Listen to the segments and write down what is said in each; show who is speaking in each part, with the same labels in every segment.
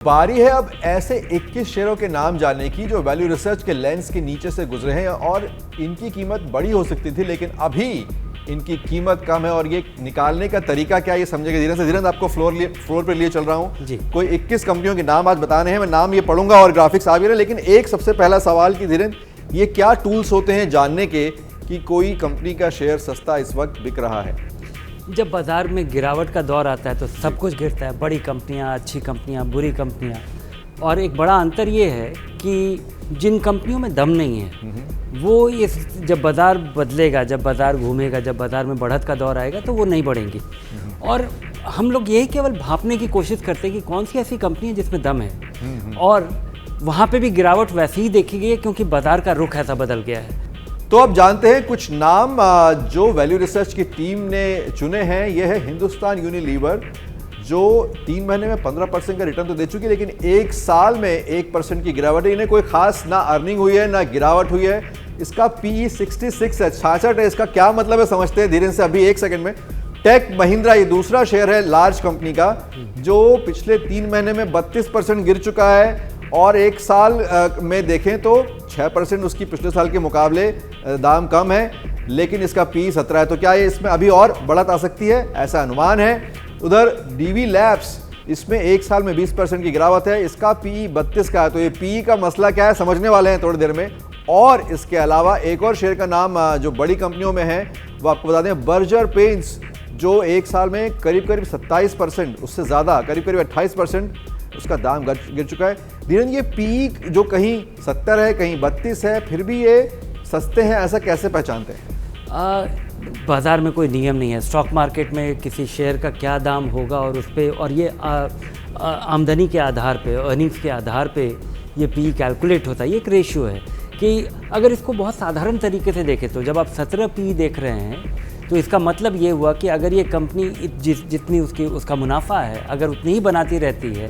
Speaker 1: बारी है अब ऐसे 21 शेयरों के नाम जानने की जो वैल्यू रिसर्च के लेंस के नीचे से गुजरे हैं और इनकी कीमत बड़ी हो सकती थी लेकिन अभी इनकी कीमत कम है। और ये निकालने का तरीका क्या है ये समझेगा धीरे से। धीरे आपको फ्लोर पे लिए चल रहा हूँ जी। कोई 21 कंपनियों के नाम आज बताने हैं, मैं नाम ये पढ़ूंगा और ग्राफिक्स आ भी रहे, लेकिन एक सबसे पहला सवाल कि धीरे ये क्या टूल्स होते हैं जानने के कि कोई कंपनी का शेयर सस्ता इस वक्त बिक रहा है।
Speaker 2: जब बाज़ार में गिरावट का दौर आता है तो सब कुछ गिरता है, बड़ी कंपनियां, अच्छी कंपनियां, बुरी कंपनियां। और एक बड़ा अंतर ये है कि जिन कंपनियों में दम नहीं है वो इस जब बाज़ार बदलेगा, जब बाज़ार घूमेगा, जब बाज़ार में बढ़त का दौर आएगा तो वो नहीं बढ़ेंगी। और हम लोग यही केवल भांपने की कोशिश करते हैं कि कौन सी ऐसी कंपनी है जिसमें दम है, और वहाँ पे भी गिरावट वैसे ही देखी गई है क्योंकि बाज़ार का रुख ऐसा बदल गया है।
Speaker 1: तो अब जानते हैं कुछ नाम जो वैल्यू रिसर्च की टीम ने चुने हैं। यह है हिंदुस्तान यूनिलीवर जो 3 महीने में 15% का रिटर्न तो दे चुकी है लेकिन एक साल में 1% की गिरावट है। इन्हें कोई खास ना अर्निंग हुई है ना गिरावट हुई है। इसका PE 66 है, 66 है। इसका क्या मतलब है समझते हैं धीरे से अभी 1 सेकंड में। टेक महिंद्रा ये दूसरा शेयर है लार्ज कंपनी का जो पिछले 3 महीने में 32% गिर चुका है और एक साल में देखें तो 6% उसकी पिछले साल के मुकाबले दाम कम है, लेकिन इसका PE 17 है। तो क्या ये इसमें अभी और बढ़त आ सकती है, ऐसा अनुमान है। उधर डीवी लैब्स इसमें एक साल में 20% की गिरावट है, इसका PE 32 का है। तो ये PE का मसला क्या है समझने वाले हैं थोड़ी देर में। और इसके अलावा एक और शेयर का नाम जो बड़ी कंपनियों में है वो आपको बता दें, बर्जर पेंट्स जो एक साल में करीब 27%, उससे ज़्यादा करीब 28% उसका दाम गिर चुका है। धीरन ये PE जो कहीं 70 है कहीं 32 है फिर भी ये सस्ते हैं, ऐसा कैसे पहचानते हैं?
Speaker 2: बाज़ार में कोई नियम नहीं है। स्टॉक मार्केट में किसी शेयर का क्या दाम होगा और उस पर, और ये आमदनी के आधार पे, अर्निंग्स के आधार पे ये PE कैलकुलेट होता है। ये एक रेशियो है कि अगर इसको बहुत साधारण तरीके से देखें तो जब आप 17 PE देख रहे हैं तो इसका मतलब ये हुआ कि अगर ये कंपनी जितनी उसका मुनाफा है अगर उतनी ही बनाती रहती है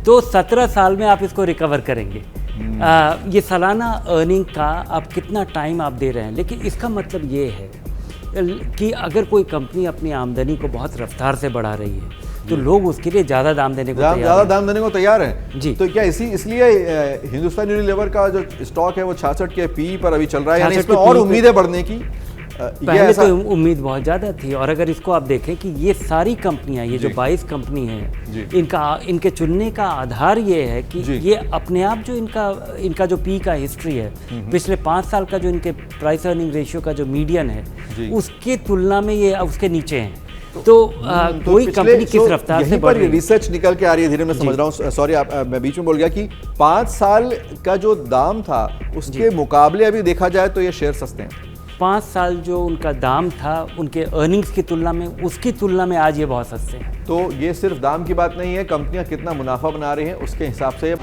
Speaker 2: तो 17 साल में आप इसको रिकवर करेंगे। ये सालाना अर्निंग का आप कितना टाइम आप दे रहे हैं, लेकिन इसका मतलब ये है कि अगर कोई कंपनी अपनी आमदनी को बहुत रफ्तार से बढ़ा रही है तो लोग उसके लिए ज़्यादा दाम देने को तैयार हैं जी। तो
Speaker 1: क्या इसलिए हिंदुस्तान यूनिलीवर का जो स्टॉक है वो 66 के PE पर अभी चल रहा है, यानी इसमें और उम्मीद है बढ़ने की?
Speaker 2: पहले तो उम्मीद बहुत ज़्यादा थी। और अगर इसको आप देखें कि ये सारी कंपनियां, ये जो 22 कंपनी हैं, इनके चुनने का आधार ये है कि ये अपने आप जो इनका जो PE का हिस्ट्री है, पिछले 5 साल का जो इनके प्राइस अर्निंग रेशियो का जो मीडियन है उसके तुलना में ये उसके नीचे हैं। तो कोई कंपनी किस रफ्तार से बढ़ रही है,
Speaker 1: रिसर्च निकल के आ रही है। धीरे मैं समझ रहा हूँ, सॉरी मैं बीच में बोल गया कि 5 साल का जो दाम था उसके मुकाबले अभी देखा जाए तो ये शेयर सस्ते हैं।
Speaker 2: 5 साल जो उनका दाम था उनके अर्निंग्स की तुलना में, उसकी तुलना में आज ये बहुत सस्ते हैं।
Speaker 1: तो ये सिर्फ दाम की बात नहीं है, कंपनियां कितना मुनाफा बना रही हैं उसके हिसाब से।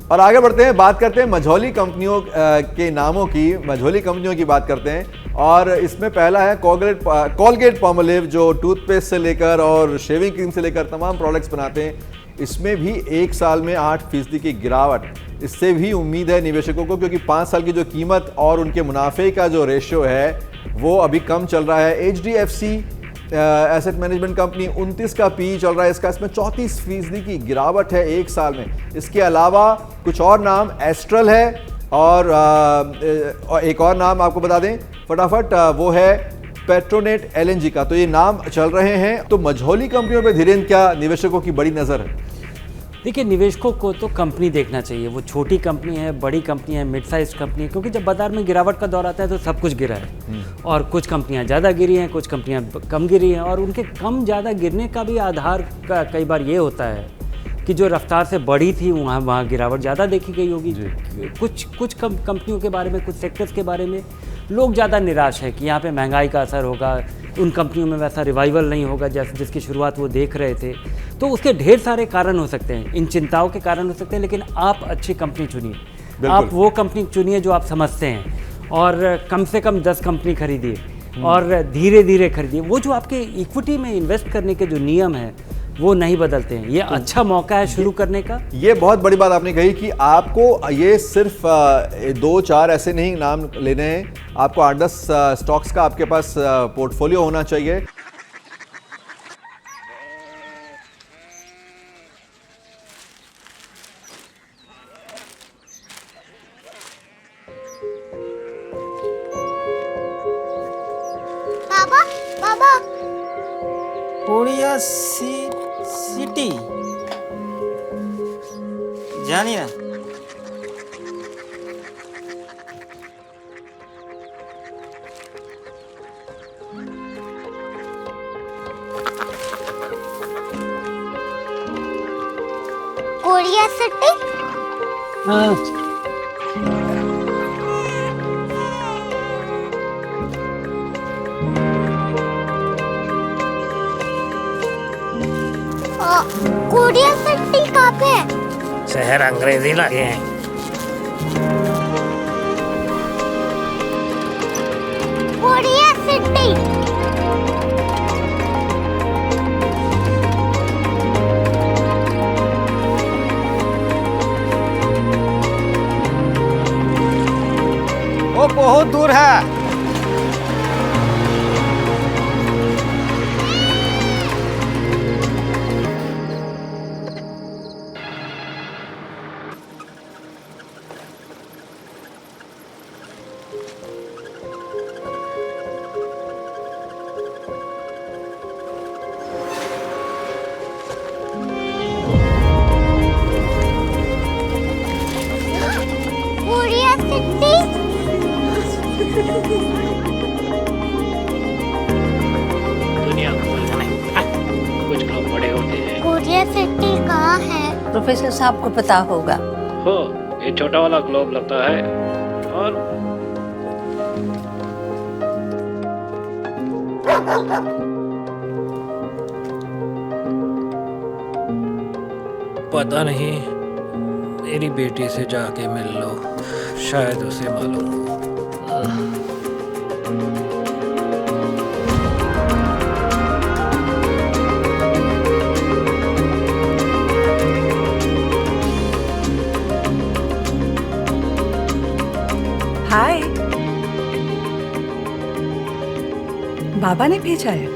Speaker 1: और आगे बढ़ते हैं, बात करते हैं मझौली कंपनियों के नामों की। मझौली कंपनियों की बात करते हैं और इसमें पहला है कोलगेट पाल्मोलिव जो टूथपेस्ट से लेकर और शेविंग क्रीम से लेकर तमाम प्रोडक्ट्स बनाते हैं। इसमें भी एक साल में 8% की गिरावट। इससे भी उम्मीद है निवेशकों को क्योंकि 5 साल की जो कीमत और उनके मुनाफे का जो रेशियो है वो अभी कम चल रहा है। HDFC एसेट मैनेजमेंट कंपनी 29 का PE चल रहा है, इसका इसमें 34% की गिरावट है एक साल में। इसके अलावा कुछ और नाम एस्ट्रल है और एक और नाम आपको बता दें फटाफट, वो है पेट्रोनेट LNG का। तो ये नाम चल रहे हैं। तो मझौली कंपनियों पे धीरेन्द्र क्या निवेशकों की बड़ी नज़र है?
Speaker 2: देखिए, निवेशकों को तो कंपनी देखना चाहिए, वो छोटी कंपनी है, बड़ी कंपनी है, मिड साइज कंपनी है, क्योंकि जब बाजार में गिरावट का दौर आता है तो सब कुछ गिरा है और कुछ कंपनियां ज़्यादा गिरी हैं, कुछ कंपनियां कम गिरी हैं। और उनके कम ज़्यादा गिरने का भी आधार का कई बार ये होता है कि जो रफ्तार से बढ़ी थी वहाँ गिरावट ज़्यादा देखी गई होगी। कुछ कंपनियों के बारे में, कुछ सेक्टर्स के बारे में लोग ज़्यादा निराश है कि यहाँ पे महंगाई का असर होगा, उन कंपनियों में वैसा रिवाइवल नहीं होगा जिसकी शुरुआत वो देख रहे थे। तो उसके ढेर सारे कारण हो सकते हैं, इन चिंताओं के कारण हो सकते हैं, लेकिन आप अच्छी कंपनी चुनिए। आप वो कंपनी चुनिए जो आप समझते हैं और कम से कम 10 कंपनी खरीदिए और धीरे धीरे खरीदिए। वो जो आपके इक्विटी में इन्वेस्ट करने के जो नियम है वो नहीं बदलते हैं। ये अच्छा मौका है शुरू करने का।
Speaker 1: ये बहुत बड़ी बात आपने कही कि आपको ये सिर्फ 2-4 ऐसे नहीं नाम लेने हैं, आपको 8-10 स्टॉक्स का आपके पास पोर्टफोलियो होना चाहिए।
Speaker 3: सिटी जानिए ना।
Speaker 4: Korea city.
Speaker 2: हाँ
Speaker 4: कोरिया सिटी कहाँ पे है?
Speaker 3: शहर अंग्रेजी लगे हैं।
Speaker 4: Korea city.
Speaker 3: वो बहुत दूर है।
Speaker 4: Korea city.
Speaker 3: दुनिया कुछ लोग बड़े होते हैं।
Speaker 4: कोरिया सिटी कहाँ है?
Speaker 5: प्रोफेसर साहब को पता होगा।
Speaker 3: हो ये छोटा वाला ग्लोब लगता है और पता नहीं, मेरी बेटी से जाके मिल लो, शायद उसे मालूम हो।
Speaker 6: हाय, बाबा ने भेजा है।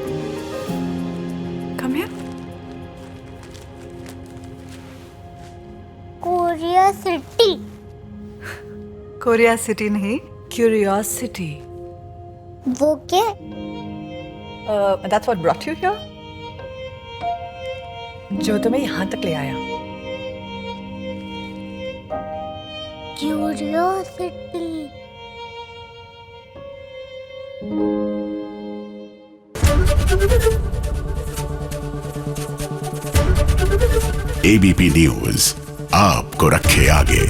Speaker 6: Come here.
Speaker 4: Korea city.
Speaker 6: Korea city नहीं, क्यूरियोसिटी।
Speaker 4: वो क्या?
Speaker 6: That's what brought you here? जो तुम्हें यहाँ तक ले आया।
Speaker 4: क्यूरियोसिटी।
Speaker 7: एबीपी न्यूज आपको रखे आगे।